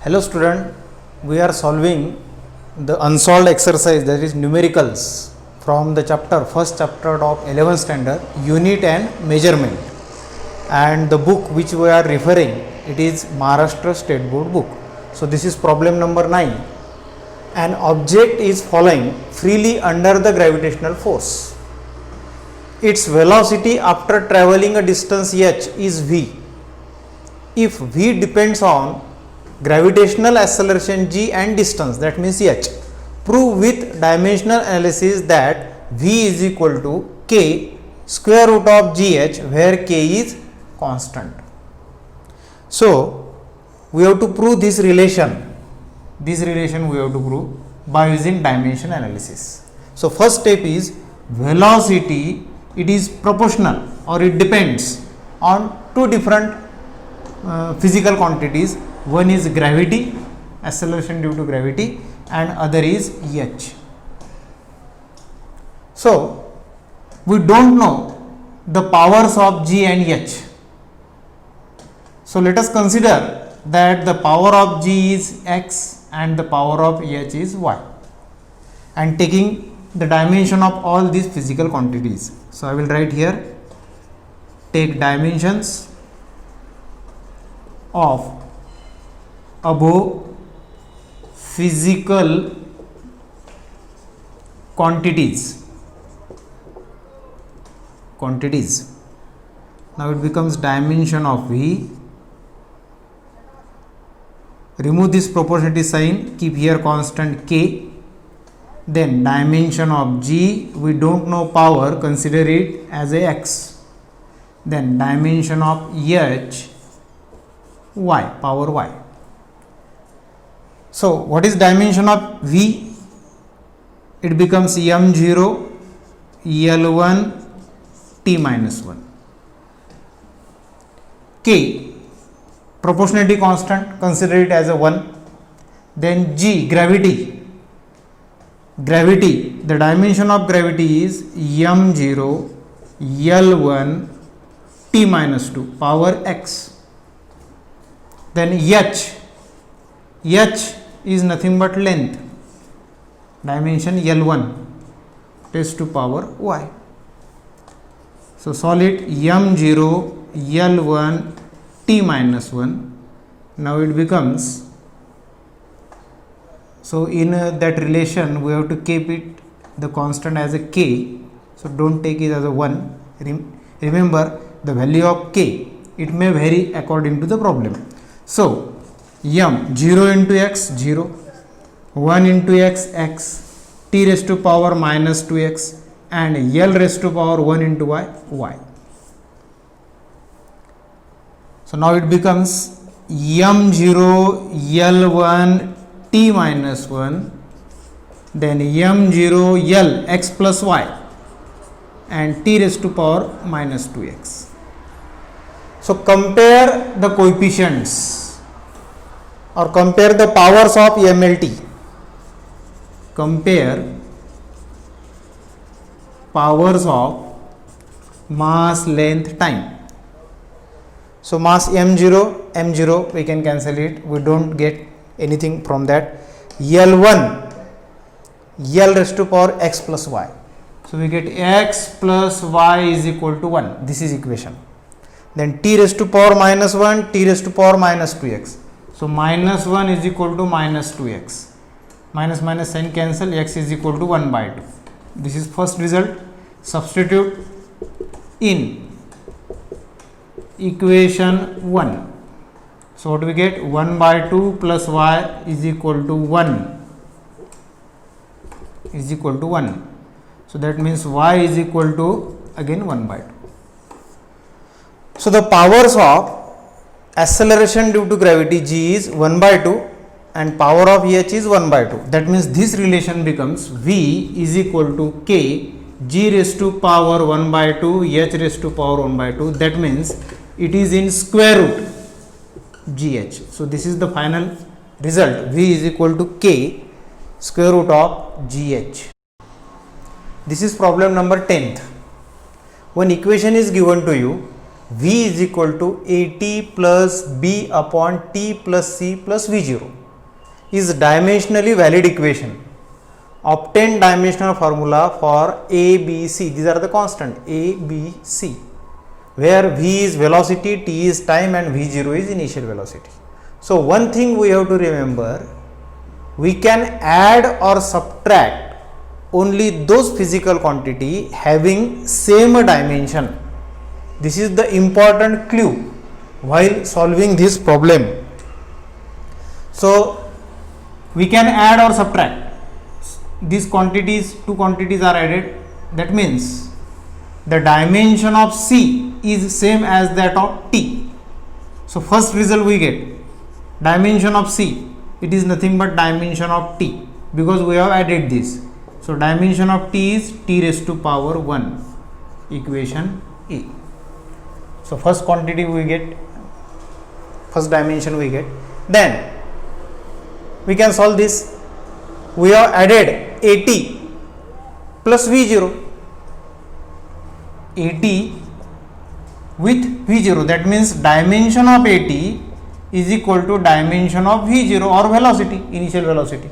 Hello student, we are solving the unsolved exercise, that is numericals, from the first chapter of 11th standard, unit and measurement, and the book which we are referring, it is Maharashtra State Board book. So this is problem number 9. An object is falling freely under the gravitational force. Its velocity after traveling a distance h is v. If v depends on gravitational acceleration g and distance, that means h, prove with dimensional analysis that v is equal to k square root of gh, where k is constant. So we have to prove this relation we have to prove by using dimension analysis. So first step is velocity, it is proportional or it depends on two different physical quantities. One is gravity, acceleration due to gravity, and other is h. So we don't know the powers of g and h. So let us consider that the power of g is x and the power of h is y, and taking the dimension of all these physical quantities. So I will write here, take dimensions of above physical quantities. Now it becomes dimension of v. Remove this proportionality sign, keep here constant k. Then dimension of g, we don't know power, consider it as a x. Then dimension of h, y, power y. So what is dimension of v? It becomes m0 l1 t minus 1. K, proportionality constant, consider it as a 1. Then g, gravity, the dimension of gravity is m0 l1 t minus 2, power x. Then h is nothing but length, dimension l1 raised to power y. So solve it, m0 l1 t minus 1. Now it becomes, so in that relation we have to keep it the constant as a k, so don't take it as a 1. Remember the value of k, it may vary according to the problem. So m, 0 into x 0, 1 into x x, t raised to power minus 2x, and l raised to power 1 into y y. So now it becomes m0 l1 t minus 1, then m0 l x plus y, and t raised to power minus 2x. So compare the coefficients or compare the powers of MLT. Compare powers of mass, length, time. So mass m0 we can cancel it, we don't get anything from that. L1, l raised to power x plus y, so we get x plus y is equal to 1, this is equation. Then t raised to power minus 1, t raised to power minus 2x, so minus 1 is equal to minus 2x, minus minus sign cancel, x is equal to 1 by 2. This is first result. Substitute in equation 1. So what do we get? 1 by 2 plus y is equal to 1, so that means y is equal to again 1 by 2. So the powers of acceleration due to gravity g is 1 by 2 and power of h is 1 by 2. That means this relation becomes v is equal to k g raised to power 1 by 2 h raised to power 1 by 2. That means it is in square root gh. So this is the final result, v is equal to k square root of gh. This is problem number 10th. One equation is given to you, V is equal to AT plus B upon T plus C plus V0 is dimensionally valid equation. Obtain dimensional formula for A, B, C. These are the constant A, B, C, where V is velocity, T is time and V0 is initial velocity. So one thing we have to remember, we can add or subtract only those physical quantity having same dimension. This is the important clue while solving this problem. So we can add or subtract. These quantities, two quantities are added. That means the dimension of C is same as that of T. So first result we get dimension of C, it is nothing but dimension of T, because we have added this. So dimension of T is T raised to power 1, equation A. So first quantity we get, first dimension we get. Then we can solve this. We have added AT plus V0, AT with V0, that means dimension of AT is equal to dimension of V0 or velocity, initial velocity,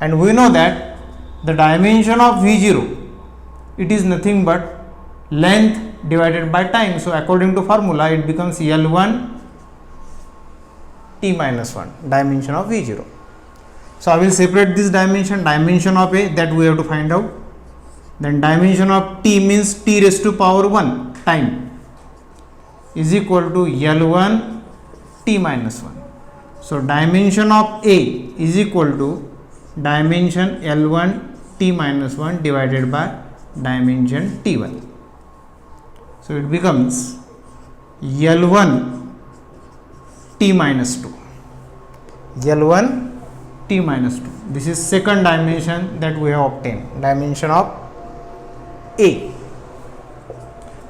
and we know that the dimension of V0, it is nothing but length divided by time. So according to formula it becomes L1 T minus 1, dimension of V0. So I will separate this dimension, dimension of A that we have to find out, then dimension of T means T raised to power 1, time, is equal to L1 T minus 1. So dimension of A is equal to dimension L1 T minus 1 divided by dimension T1. So it becomes L1 T minus 2, L1 T minus 2. This is second dimension that we have obtained, dimension of A.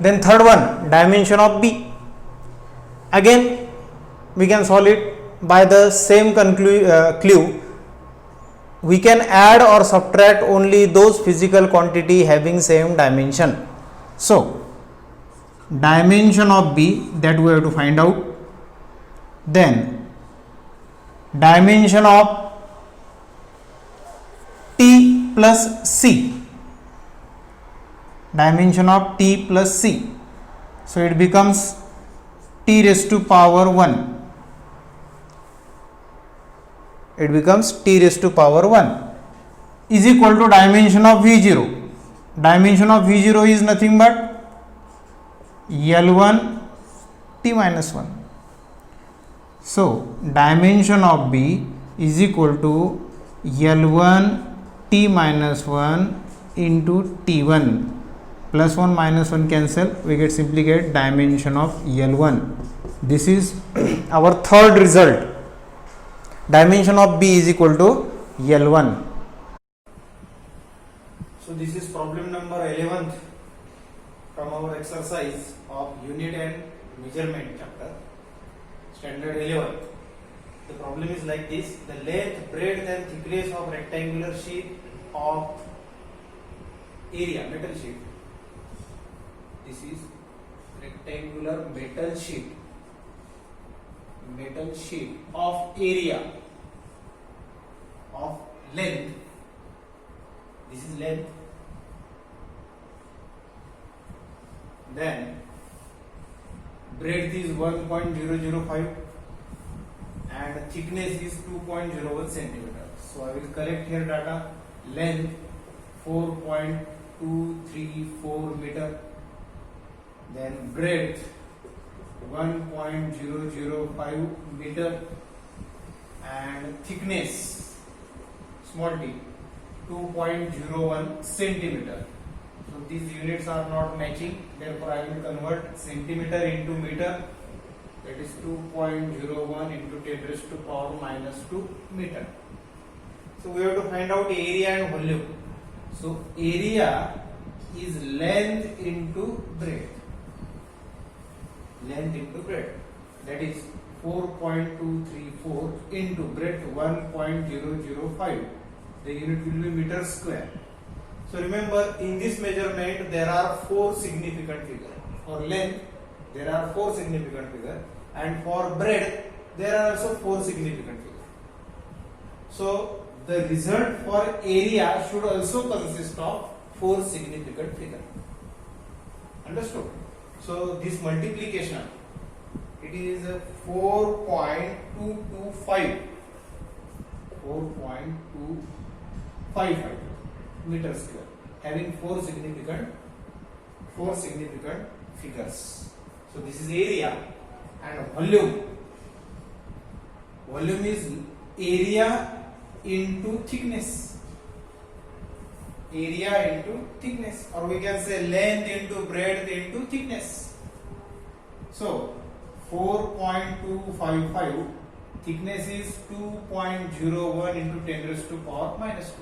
Then third one, dimension of B. Again we can solve it by the same clue. We can add or subtract only those physical quantity having same dimension. So dimension of B that we have to find out. Then dimension of T plus C, dimension of T plus C. So it becomes T raised to power 1. It becomes T raised to power 1 is equal to dimension of V0. Dimension of V0 is nothing but L1 T minus 1. So dimension of B is equal to L1 T minus 1 into T1, plus 1 minus 1 cancel, we get simply get dimension of L1. This is our third result. Dimension of B is equal to L1. So this is problem number 11th from our exercise of unit and measurement chapter, standard 11th. The problem is like this: the length, breadth and thickness of rectangular sheet of area, metal sheet. This is rectangular metal sheet of area of length. This is length. Then breadth is 1.005 and thickness is 2.01 centimeter. So I will collect here data. Length 4.234 meter, then breadth 1.005 meter and thickness small t 2.01 centimeter. So these units are not matching, therefore I will convert centimeter into meter, that is 2.01 into 10 raised to power minus 2 meter. So we have to find out area and volume. So area is length into breadth. Length into breadth, that is 4.234 into breadth 1.005. The unit will be meter square. So remember, in this measurement there are four significant figures. For length there are 4 significant figures, and for breadth there are also 4 significant figures. So the result for area should also consist of 4 significant figures. Understood? So this multiplication, it is 4.225 meter square, having 4 significant figures. So this is area, and volume. Volume is area into thickness. Area into thickness, or we can say length into breadth into thickness. So 4.255, thickness is 2.01 into 10 raised to power minus 2.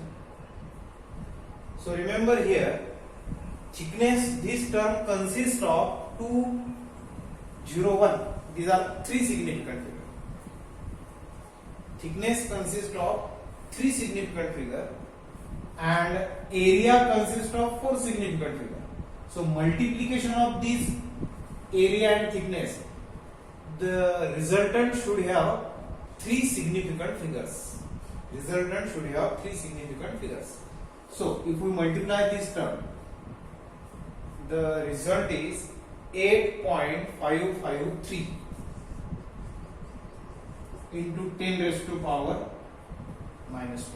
So remember here, thickness, this term consists of 201. These are 3 significant figures. Thickness consists of 3 significant figures, and area consists of 4 significant figures. So multiplication of these area and thickness, the resultant should have 3 significant figures. Resultant should have 3 significant figures. So if we multiply this term, the result is 8.553 into 10 raised to power minus 2.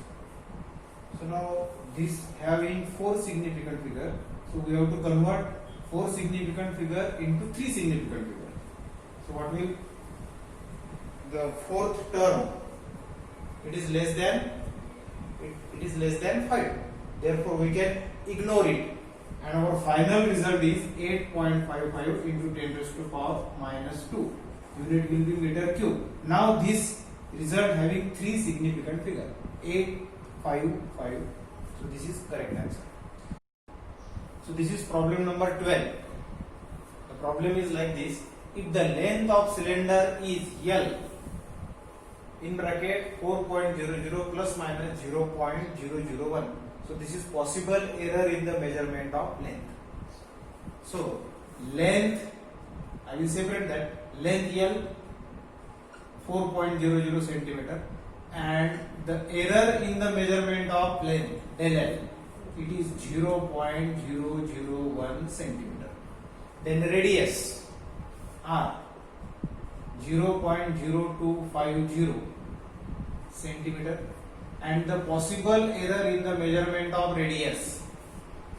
So now this having 4 significant figure, so we have to convert 4 significant figure into 3 significant figure. So what will the fourth term? It is less than 5. Therefore we can ignore it, and our final result is 8.55 into 10 raised to power minus 2. Unit will be meter cube. Now this result having 3 significant figure, 855. So this is correct answer. So this is problem number 12. The problem is like this: if the length of cylinder is L, in bracket 4.00 plus minus 0.001. So this is possible error in the measurement of length. So length, I will separate that. Length L 4.00 centimeter, and the error in the measurement of length del L, it is 0.001 centimeter. Then radius R 0.0250 centimeter, and the possible error in the measurement of radius,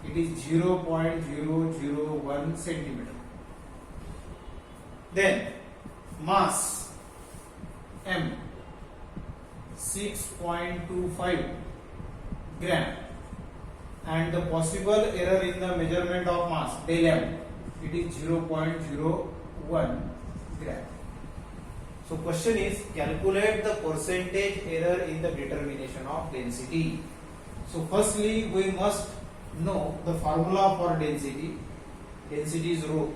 it is 0.001 centimeter. Then mass M 6.25 gram, and the possible error in the measurement of mass del M, it is 0.01 gram. So question is, calculate the percentage error in the determination of density. So firstly we must know the formula for density. Density is rho.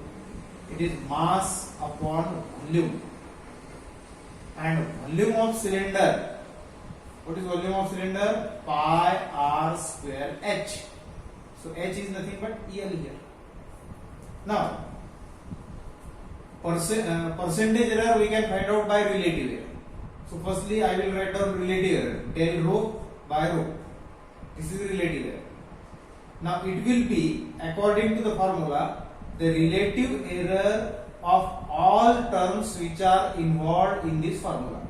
It is mass upon volume, and volume of cylinder, what is volume of cylinder? Pi r square h. So h is nothing but EL here. Now percentage error we can find out by relative error. So firstly I will write down relative error, del rho by rho. This is relative error. Now it will be, according to the formula, the relative error of all terms which are involved in this formula,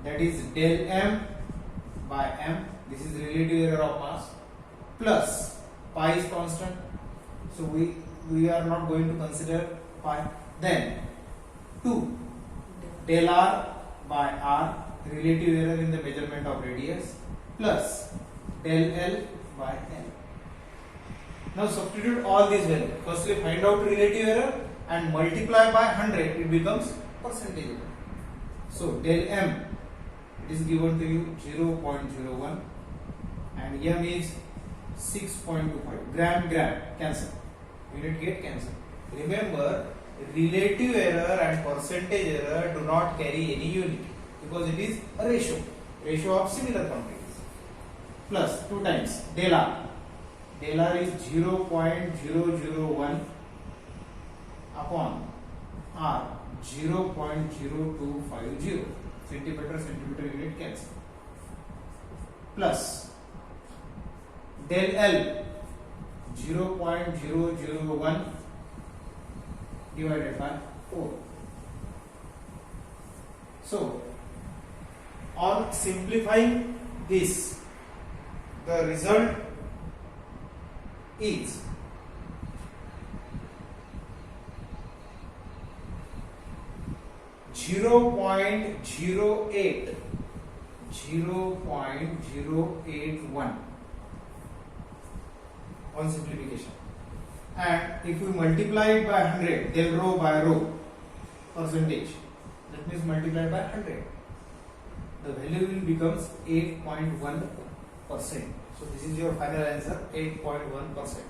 that is del m by m, this is relative error of mass, plus pi is constant, so we are not going to consider pi. Then 2 del r by r, relative error in the measurement of radius, plus del L by L. Now substitute all these values. Firstly find out relative error and multiply by 100, it becomes percentage error. So del m, it is given to you 0.01, and m is 6.25. Gram cancel, unit get cancel. Remember, relative error and percentage error do not carry any unit because it is a ratio of similar quantities. Plus 2 times del r. Del r is 0.001 upon are 0.0250 centimeter unit cancel, plus del L 0.001 divided by 4. So on simplifying this, the result is 0.081 on simplification, and if we multiply it by 100, del rho by rho percentage, that means multiplied by 100, the value will becomes 8.1%. So this is your final answer, 8.1%.